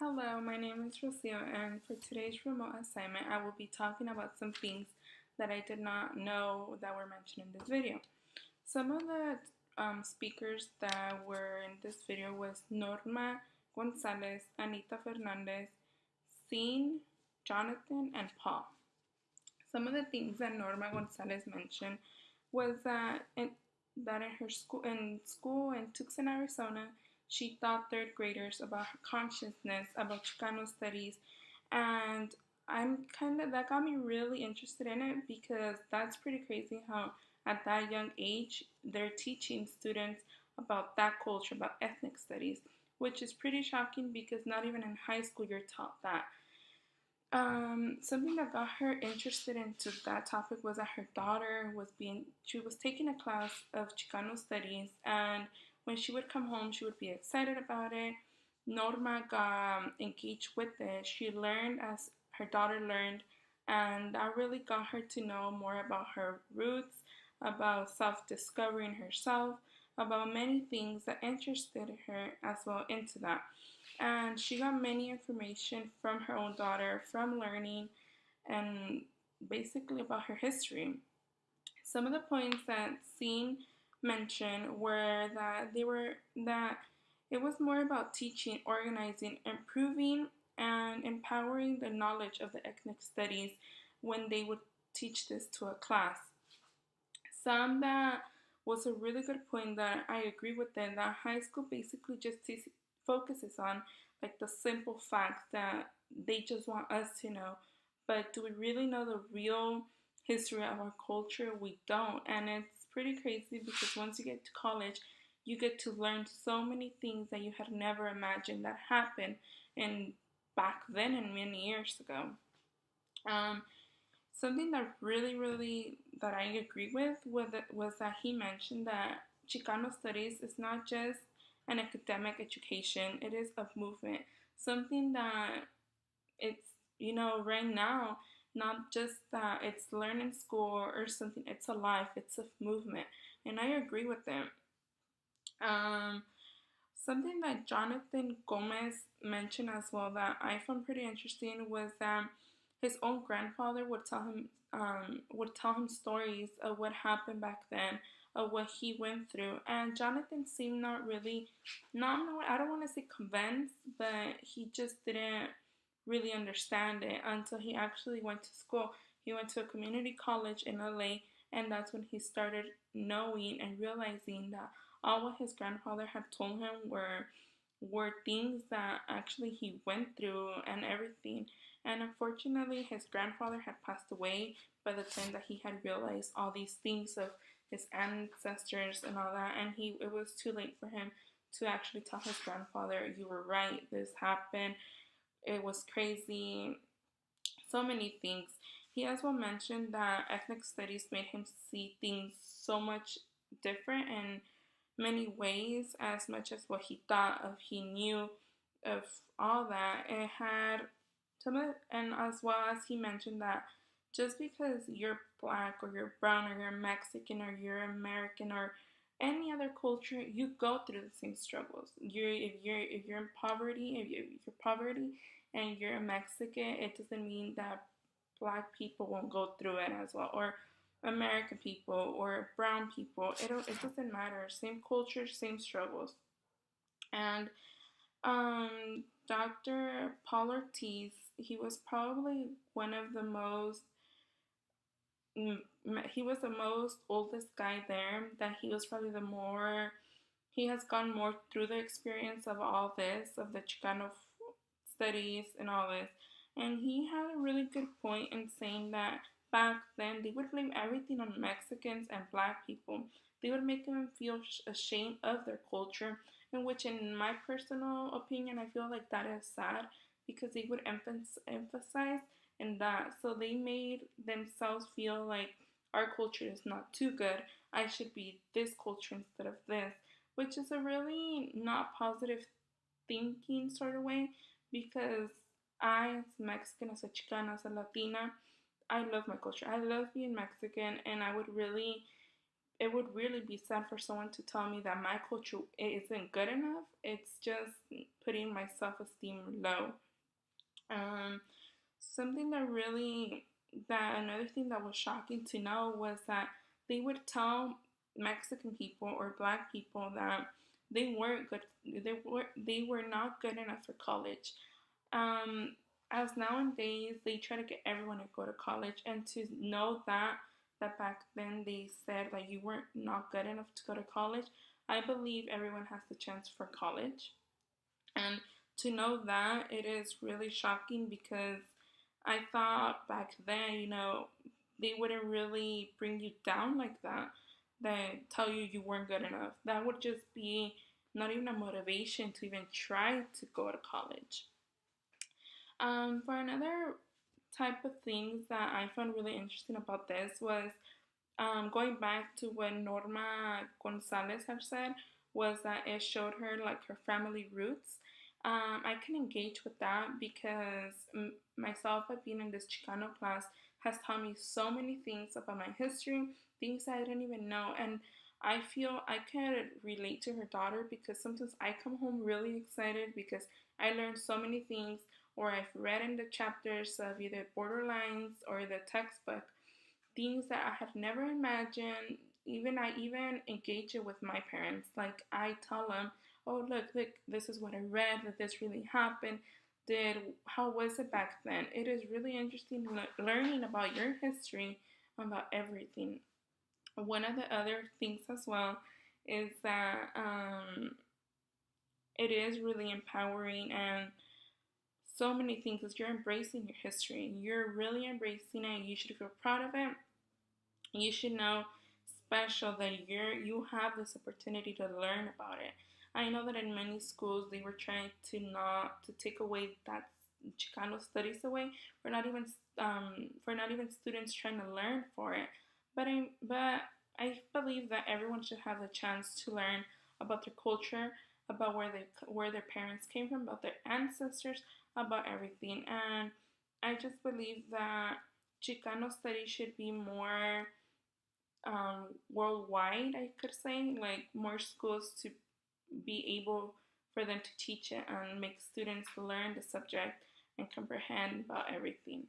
Hello, my name is Rocio, and for today's remote assignment, I will be talking about some things that I did not know that were mentioned in this video. Some of the speakers that were in this video was Norma Gonzalez, Anita Fernandez, Sean, Jonathan, and Paul. Some of the things that Norma Gonzalez mentioned was that in her school in Tucson, Arizona, she taught third graders about her consciousness, about Chicano studies, and that got me really interested in it because that's pretty crazy how at that young age they're teaching students about that culture, about ethnic studies, which is pretty shocking because not even in high school you're taught that. Something that got her interested into that topic was that her daughter she was taking a class of Chicano studies, and when she would come home, she would be excited about it. Norma got engaged with it. She learned as her daughter learned, and that really got her to know more about her roots, about self-discovering herself, about many things that interested her as well into that, and she got many information from her own daughter from learning and basically about her history. Some of the points that Sean mentioned were that it was more about teaching, organizing, improving, and empowering the knowledge of the ethnic studies when they would teach this to a class. Some that was a really good point that I agree with them, that high school basically just focuses on like the simple facts that they just want us to know. But do we really know the real history of our culture? We don't. And it's pretty crazy because once you get to college, you get to learn so many things that you had never imagined that happened in back then and many years ago. Um, Something that really that I agree with was that he mentioned that Chicano studies is not just an academic education, it is a movement. Something that it's, right now, not just that it's learned in school or something, it's a life, it's a movement. And I agree with them. Um, Something that Jonathan Gomez mentioned as well that I found pretty interesting was that his own grandfather would tell him stories of what happened back then, of what he went through, and Jonathan seemed not really, not I don't want to say convinced, but he just didn't really understand it until he actually went to school. He went to a community college in LA, and that's when he started knowing and realizing that all what his grandfather had told him were things that actually he went through and everything. And unfortunately, his grandfather had passed away by the time that he had realized all these things of his ancestors and all that. And it was too late for him to actually tell his grandfather, "You were right. This happened. It was crazy." So many things. He as well mentioned that ethnic studies made him see things so much different in many ways, as much as what he thought of, he knew of all that. It had some of, and as well as he mentioned that just because you're black or you're brown or you're Mexican or you're American or any other culture, you go through the same struggles. If you're in poverty, if you're poverty and you're a Mexican, it doesn't mean that black people won't go through it as well, or American people or brown people. It doesn't matter. Same culture, same struggles. And Dr. Paul Ortiz, he was probably one of the most he was the most oldest guy there, that he was probably the more, he has gone more through the experience of all this, of the Chicano studies and all this. And he had a really good point in saying that back then they would blame everything on Mexicans and black people. They would make them feel ashamed of their culture, in which, in my personal opinion, I feel like that is sad because they would emphasize in that. So they made themselves feel like our culture is not too good. I should be this culture instead of this, which is a really not positive thinking sort of way because I, as Mexican, as a Chicana, as a Latina, I love my culture. I love being Mexican, and I would really it would really be sad for someone to tell me that my culture isn't good enough. It's just putting my self-esteem low. Um, Something that really, that another thing that was shocking to know was that they would tell Mexican people or Black people that they weren't good, they were not good enough for college. Um, as nowadays they try to get everyone to go to college, and to know that back then they said that you weren't not good enough to go to college. I believe everyone has the chance for college, and to know that, it is really shocking because I thought back then, they wouldn't really bring you down like that, that tell you you weren't good enough. That would just be not even a motivation to even try to go to college. For another type of things that I found really interesting about this was, going back to what Norma Gonzalez had said, was that it showed her like her family roots. I can engage with that because myself, being in this Chicano class, has taught me so many things about my history, things I didn't even know. And I feel I could relate to her daughter because sometimes I come home really excited because I learned so many things, or I've read in the chapters of either Borderlines or the textbook, things that I have never imagined. Even I even engage it with my parents. Like I tell them, "Oh, look, this is what I read. That this really happened. How was it back then?" It is really interesting learning about your history, about everything. One of the other things as well is that it is really empowering, and so many things as you're embracing your history. You're really embracing it. You should feel proud of it. You should know special that you have this opportunity to learn about it. I know that in many schools they were trying to not to take away that Chicano studies away, for not even students trying to learn for it. But I believe that everyone should have the chance to learn about their culture, about where their parents came from, about their ancestors, about everything. And I just believe that Chicano studies should be more worldwide, I could say, like more schools to be able for them to teach it and make students learn the subject and comprehend about everything.